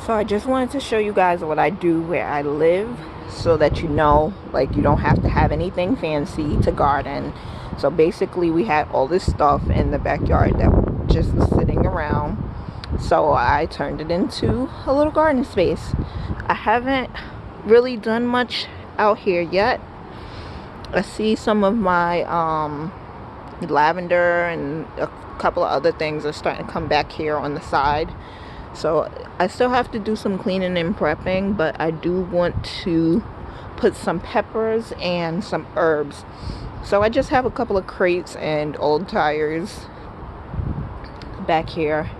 So I just wanted to show you guys what I do where I live, so that you know, like, you don't have to have anything fancy to garden. So basically we had all this stuff in the backyard that just was sitting around, so I turned it into a little garden space. I haven't really done much out here yet. I see some of my lavender and a couple of other things are starting to come back here on the side. So I still have to do some cleaning and prepping, but I do want to put some peppers and some herbs. So I just have a couple of crates and old tires back here.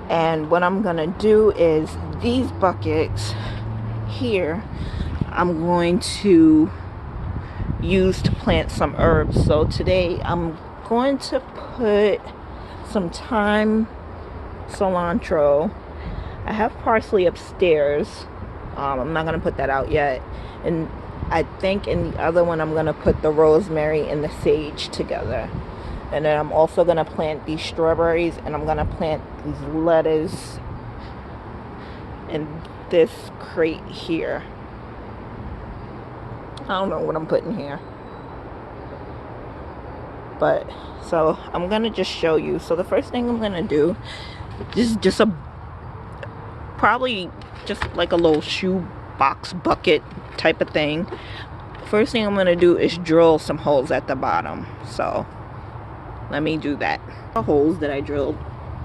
And what I'm gonna do is these buckets here, I'm going to use to plant some herbs. So today I'm going to put some thyme, cilantro. I have parsley upstairs. I'm not gonna put that out yet, and I think in the other one I'm gonna put the rosemary and the sage together. And then I'm also gonna plant these strawberries, and I'm gonna plant these lettuce in this crate here. I don't know what I'm putting here, but so I'm gonna just show you. So the first thing I'm gonna do, this is just probably just like a little shoe box bucket type of thing. First thing I'm gonna do is drill some holes at the bottom. So let me do that. The holes that I drilled,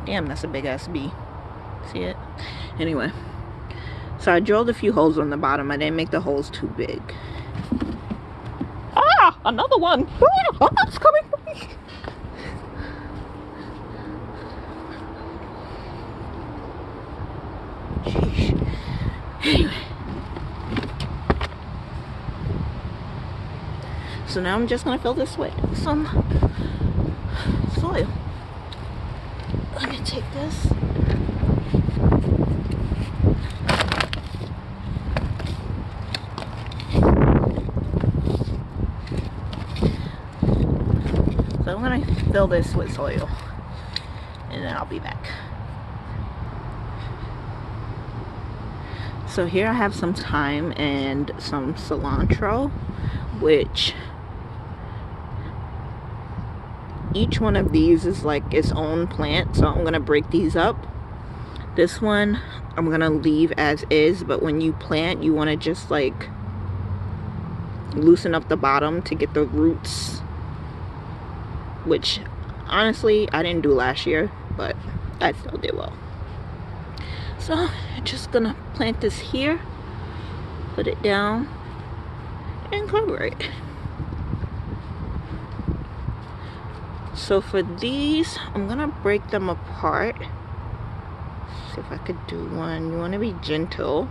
damn, that's a big ass bee. See it? Anyway, so I drilled a few holes on the bottom. I didn't make the holes too big. Ah, another one. Oh, it's coming for me. Sheesh. Anyway, so now I'm just gonna fill this with some soil. Let me take this. So I'm gonna fill this with soil, and then I'll be back. So here I have some thyme and some cilantro, which each one of these is like its own plant. So I'm gonna break these up. This one I'm gonna leave as is, but when you plant, you want to just like loosen up the bottom to get the roots, which honestly I didn't do last year, but I still did well. So I'm just gonna plant this here, put it down, and cover it. So for these, I'm gonna break them apart. See if I could do one. You want to be gentle.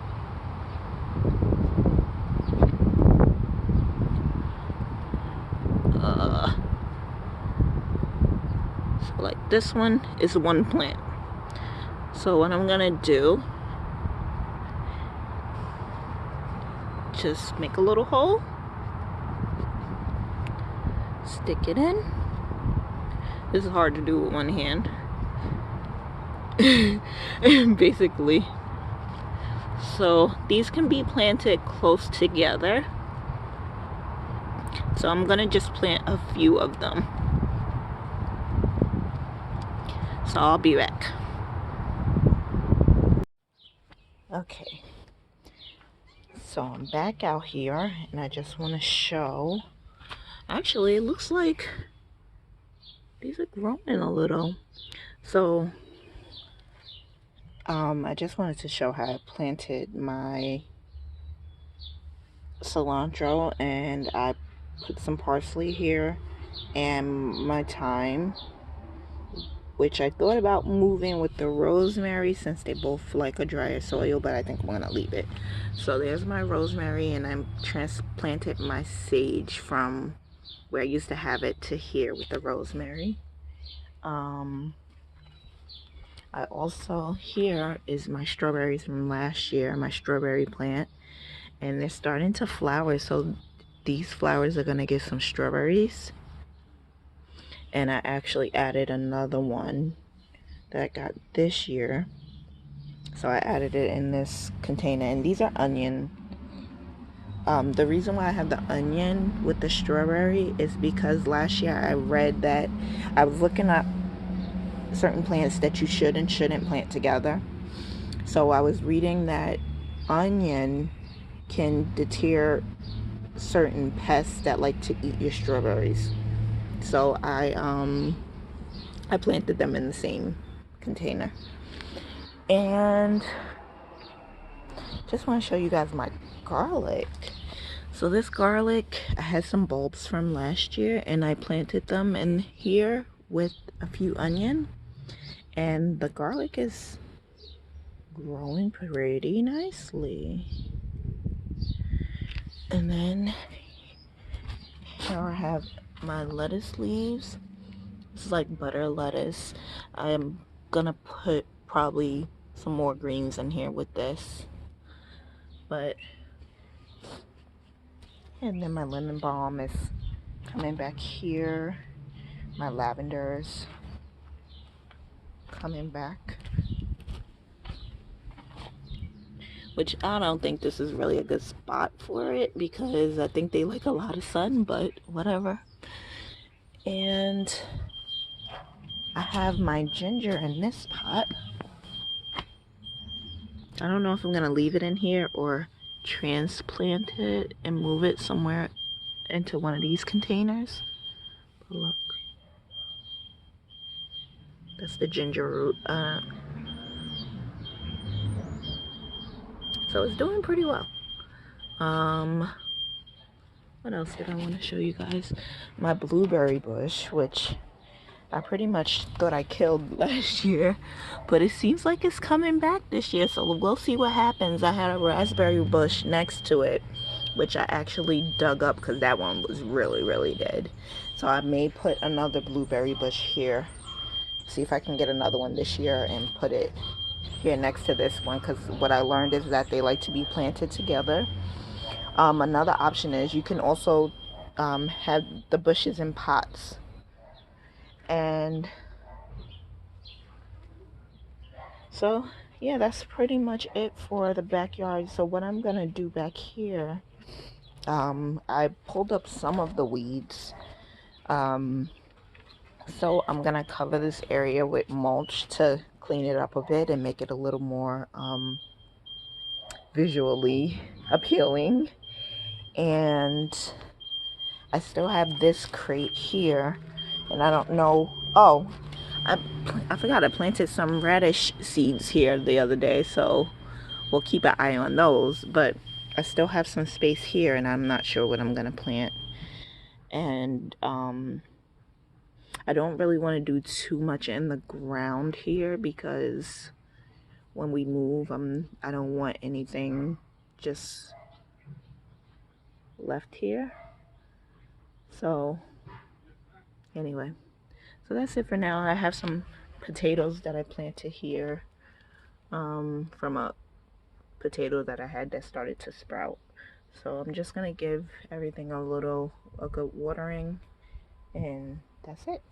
So like this one is one plant. So what I'm gonna do, just make a little hole, stick it in. This is hard to do with one hand. Basically. So these can be planted close together. So I'm gonna just plant a few of them. So I'll be back. Okay, so I'm back out here, and I just want to show, actually it looks like these are growing a little. So I just wanted to show how I planted my cilantro, and I put some parsley here and my thyme, which I thought about moving with the rosemary since they both like a drier soil, but I think I'm gonna leave it. So there's my rosemary, and I'm transplanted my sage from where I used to have it to here with the rosemary. I also, here is my strawberries from last year, my strawberry plant, and they're starting to flower. So these flowers are gonna get some strawberries. And I actually added another one that I got this year. So I added it in this container, and these are onion. The reason why I have the onion with the strawberry is because last year I read that I was looking up certain plants that you should and shouldn't plant together. So I was reading that onion can deter certain pests that like to eat your strawberries. So I planted them in the same container. And just want to show you guys my garlic. So this garlic, I had some bulbs from last year and I planted them in here with a few onion, and the garlic is growing pretty nicely. And then here I have my lettuce leaves. This is like butter lettuce. I'm gonna put probably some more greens in here with this. But, and then my lemon balm is coming back here. My lavenders coming back. Which I don't think this is really a good spot for it because I think they like a lot of sun, but whatever. And I have my ginger in this pot. I don't know if I'm gonna leave it in here or transplant it and move it somewhere into one of these containers. But look, that's the ginger root. So it's doing pretty well. What else did I want to show you guys? My blueberry bush, which I pretty much thought I killed last year, but it seems like it's coming back this year, so we'll see what happens. I had a raspberry bush next to it, which I actually dug up because that one was really dead. So I may put another blueberry bush here. See if I can get another one this year and put it here next to this one, because what I learned is that they like to be planted together. Another option is you can also have the bushes in pots. And so yeah, that's pretty much it for the backyard. So what I'm gonna do back here, I pulled up some of the weeds, so I'm gonna cover this area with mulch to clean it up a bit and make it a little more visually appealing. And I still have this crate here, and I don't know, oh, I forgot I planted some radish seeds here the other day, so we'll keep an eye on those. But I still have some space here, and I'm not sure what I'm gonna plant. And I don't really want to do too much in the ground here because when we move, I don't want anything just left here. So anyway, so that's it for now. I have some potatoes that I planted here from a potato that I had that started to sprout. So I'm just gonna give everything a good watering, and that's it.